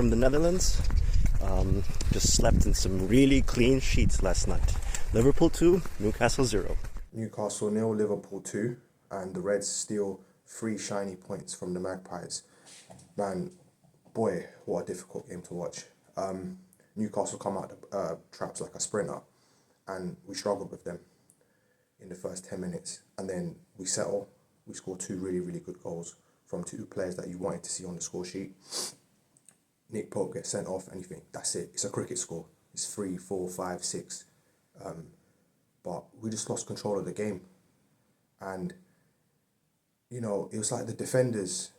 from the Netherlands. Just slept in some really clean sheets last night. Liverpool 2, Newcastle 0. Newcastle 0, Liverpool 2, and the Reds steal 3 shiny points from the Magpies. Man, boy, what a difficult game to watch. Newcastle come out the traps like a sprinter, and we struggled with them in the first 10 minutes. And then we settle. We score 2 really, really good goals from 2 players that you wanted to see on the score sheet. Nick Pope gets sent off and you think, that's it. It's a cricket score. It's 3, 4, 5, 6. But we just lost control of the game. And, you know, it was like the defenders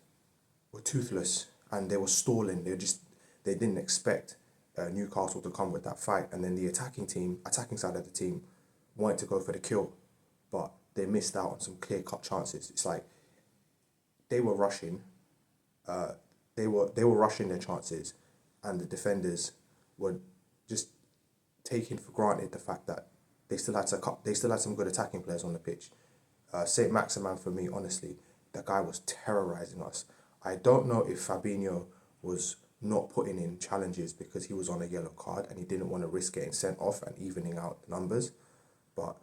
were toothless and they were stalling. They didn't expect Newcastle to come with that fight. And then the attacking side of the team wanted to go for the kill, but they missed out on some clear-cut chances. It's like they were rushing. They were rushing their chances, and the defenders were just taking for granted the fact that they still had some good attacking players on the pitch. Saint Maximin, for me, honestly, that guy was terrorizing us. I don't know if Fabinho was not putting in challenges because he was on a yellow card and he didn't want to risk getting sent off and evening out the numbers, but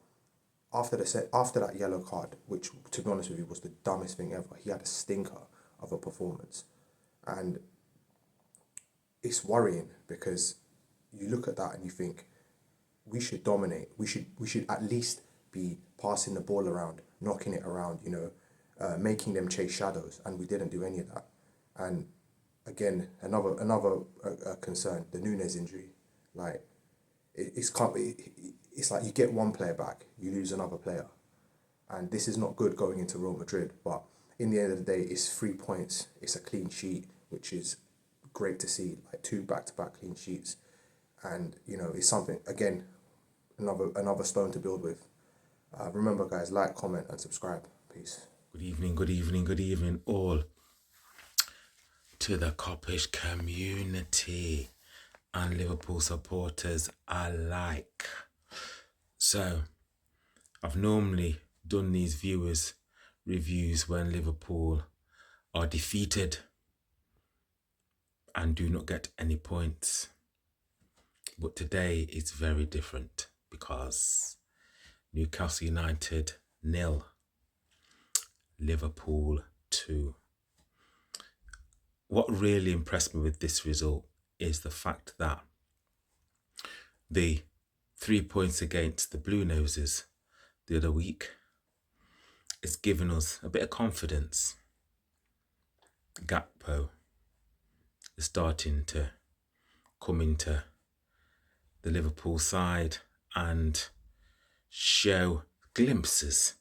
after that yellow card, which to be honest with you was the dumbest thing ever, he had a stinker of a performance. And it's worrying because you look at that and you think we should dominate. We should at least be passing the ball around, knocking it around, making them chase shadows, and we didn't do any of that. And again, another concern, the Núñez injury. Like it's like you get one player back, you lose another player, and this is not good going into Real Madrid. But in the end of the day, it's 3 points. It's a clean sheet, which is great to see. Like 2 back-to-back clean sheets, and it's something. Again, another stone to build with. Remember, guys, like, comment, and subscribe. Peace. Good evening, all to the Kopish community and Liverpool supporters alike. So, I've normally done these viewers reviews when Liverpool are defeated and do not get any points. But today is very different because Newcastle United 0, Liverpool 2. What really impressed me with this result is the fact that the 3 points against the Blue Noses the other week has given us a bit of confidence. Gakpo is starting to come into the Liverpool side and show glimpses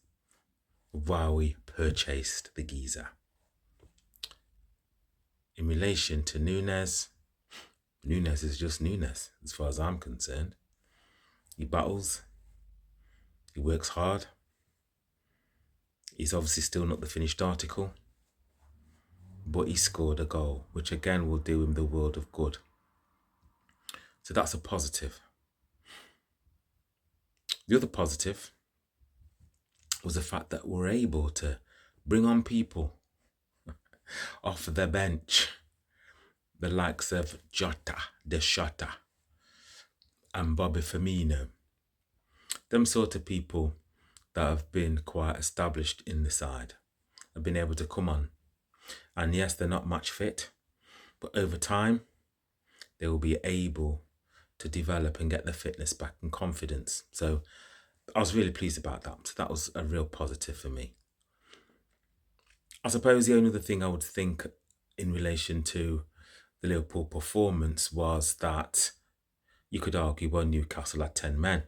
of why we purchased the geezer. In relation to Núñez is just Núñez as far as I'm concerned. He battles, he works hard. He's obviously still not the finished article, but he scored a goal, which again will do him the world of good. So that's a positive. The other positive was the fact that we're able to bring on people off the bench, the likes of Jota, De Shota, and Bobby Firmino. Them sort of people that have been quite established in the side have been able to come on. And yes, they're not match fit, but over time, they will be able to develop and get their fitness back and confidence. So I was really pleased about that. So that was a real positive for me. I suppose the only other thing I would think in relation to the Liverpool performance was that you could argue, well, Newcastle had 10 men.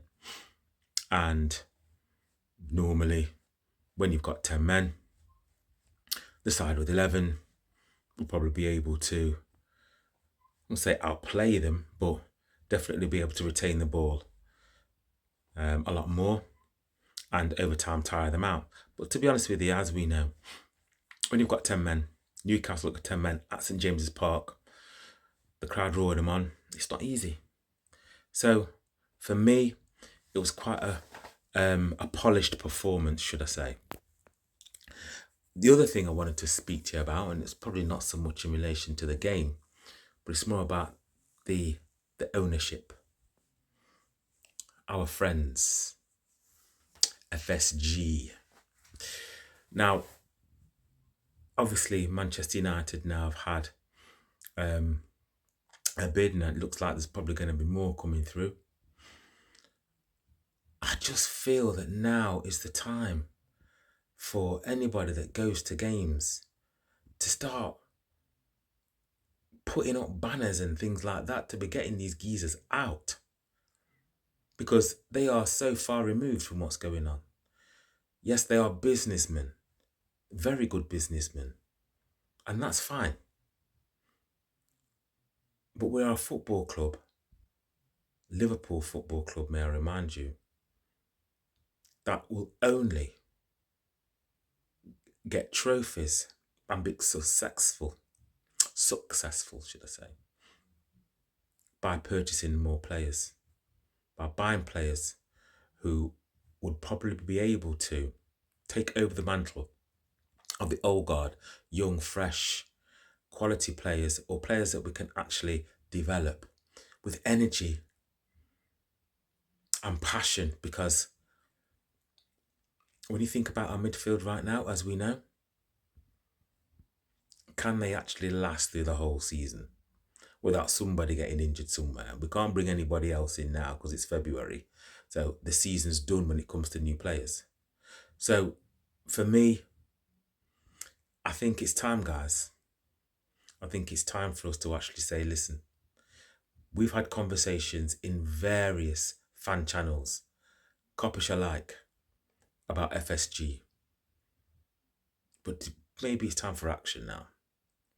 And normally, when you've got 10 men, the side with 11 will probably be able to, I won't say outplay them, but definitely be able to retain the ball a lot more and over time tire them out. But to be honest with you, as we know, when you've got 10 men, Newcastle got 10 men at St James's Park, the crowd roared them on. It's not easy. So for me, it was quite a polished performance, should I say. The other thing I wanted to speak to you about, and it's probably not so much in relation to the game, but it's more about the ownership. Our friends, FSG. Now, obviously, Manchester United now have had a bid, and it looks like there's probably going to be more coming through. I just feel that now is the time for anybody that goes to games to start putting up banners and things like that, to be getting these geezers out, because they are so far removed from what's going on. Yes, they are businessmen, very good businessmen, and that's fine. But we are a football club, Liverpool Football Club, may I remind you, that will only get trophies and be successful, should I say, by purchasing more players, by buying players who would probably be able to take over the mantle of the old guard, young, fresh, quality players, or players that we can actually develop with energy and passion. Because when you think about our midfield right now, as we know, can they actually last through the whole season without somebody getting injured somewhere? We can't bring anybody else in now because it's February. So the season's done when it comes to new players. So for me, I think it's time, guys. I think it's time for us to actually say, listen, we've had conversations in various fan channels, Kopish alike, about FSG. But maybe it's time for action now.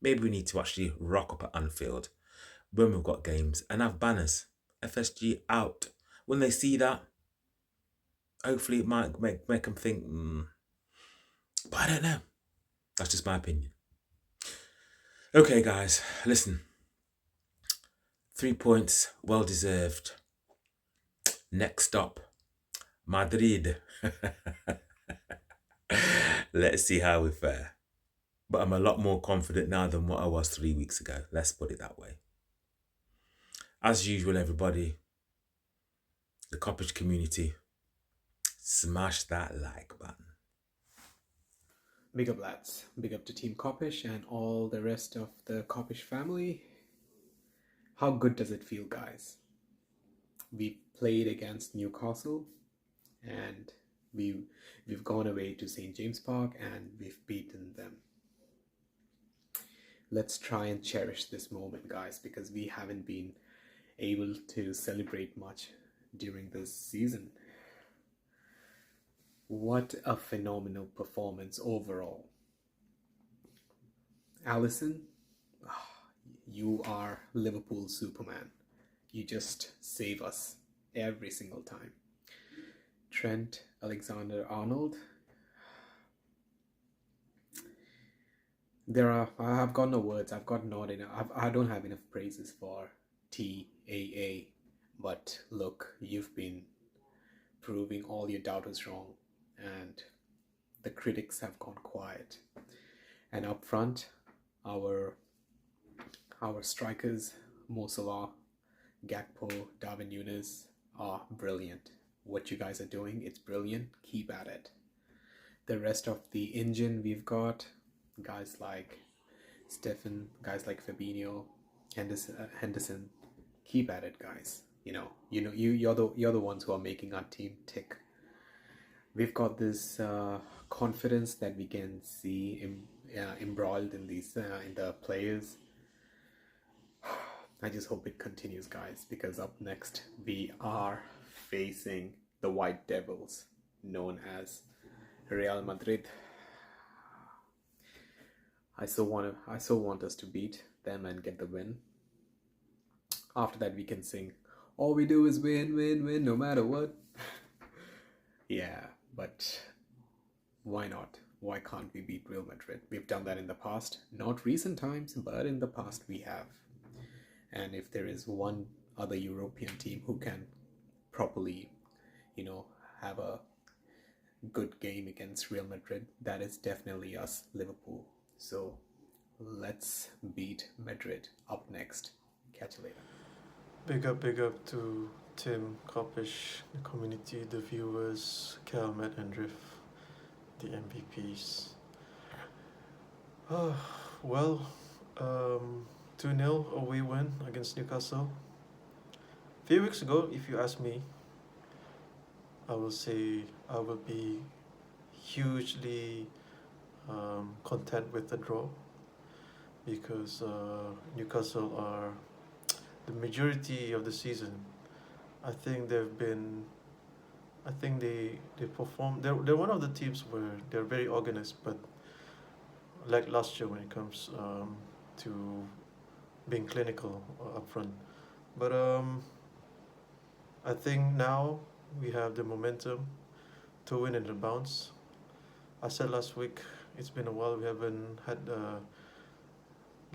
Maybe we need to actually rock up at Anfield when we've got games and have banners. FSG out. When they see that, hopefully it might make them think, but I don't know. That's just my opinion. Okay, guys, listen. 3 points, well deserved. Next stop, Madrid. Let's see how we fare. But I'm a lot more confident now than what I was 3 weeks ago. Let's put it that way. As usual, everybody, the Kopish community, smash that like button. Big up, lads. Big up to Team Kopish and all the rest of the Kopish family. How good does it feel, guys? We played against Newcastle and we've gone away to St. James Park and we've beaten them. Let's try and cherish this moment, guys, because we haven't been able to celebrate much during this season. What a phenomenal performance overall. Alisson, you are Liverpool Superman. You just save us every single time. Trent Alexander-Arnold. I've got no words. I don't have enough praises for TAA. But look, you've been proving all your doubters wrong, and the critics have gone quiet. And up front, our strikers, Mo Salah, Gakpo, Darwin Núñez, are brilliant. What you guys are doing, it's brilliant. Keep at it. The rest of the engine we've got, guys like Stefan, guys like Fabinho, Henderson, keep at it, guys. You're the ones who are making our team tick. We've got this confidence that we can see embroiled in the players. I just hope it continues, guys, because up next we are facing the White Devils, known as Real Madrid. I so want us to beat them and get the win. After that, we can sing, all we do is win, win, win, no matter what. Yeah, but why not? Why can't we beat Real Madrid? We've done that in the past. Not recent times, but in the past we have. And if there is one other European team who can properly, have a good game against Real Madrid, that is definitely us, Liverpool. So Let's beat Madrid up next. Catch you later. Big up to Tim, Kopish, the community, the viewers, Cal, Matt, and Drift, the MVPs. Well, 2-0 away win against Newcastle. A few weeks ago, if you ask me, I will say I will be hugely content with the draw, because Newcastle are the majority of the season. I think they perform. They're one of the teams where they're very organized, but like last year when it comes to being clinical up front. But I think now we have the momentum to win in the bounce. I said last week, it's been a while, we haven't had a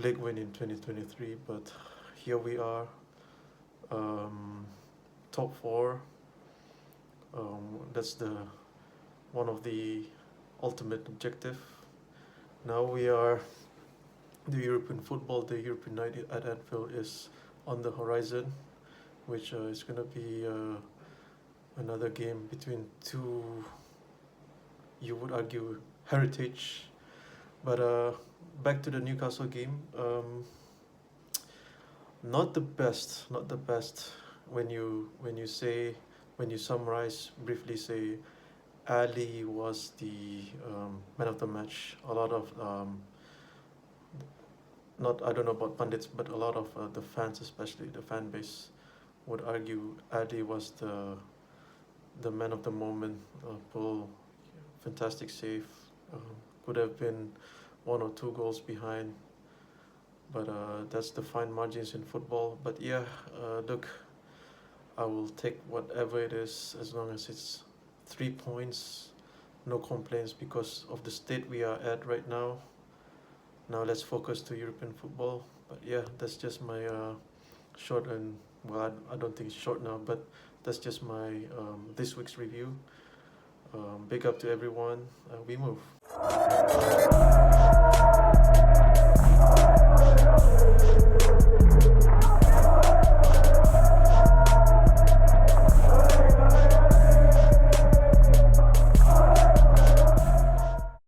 league win in 2023, but here we are, top 4. That's one of the ultimate objective. Now we are the European football, the European night at Anfield is on the horizon, which is going to be another game between two, you would argue, heritage. But back to the Newcastle game, not the best. When you summarize, briefly say, Ali was the man of the match. A lot of I don't know about pundits, but a lot of the fans, especially the fan base, would argue Ali was the man of the moment. Pull, fantastic save. Could have been 1 or 2 goals behind, but that's the fine margins in football. But yeah, look, I will take whatever it is as long as it's 3 points. No complaints because of the state we are at right now. Now let's focus to European football. But yeah, that's just my short and, well, I don't think it's short now, but that's just my this week's review. Big up to everyone. We move.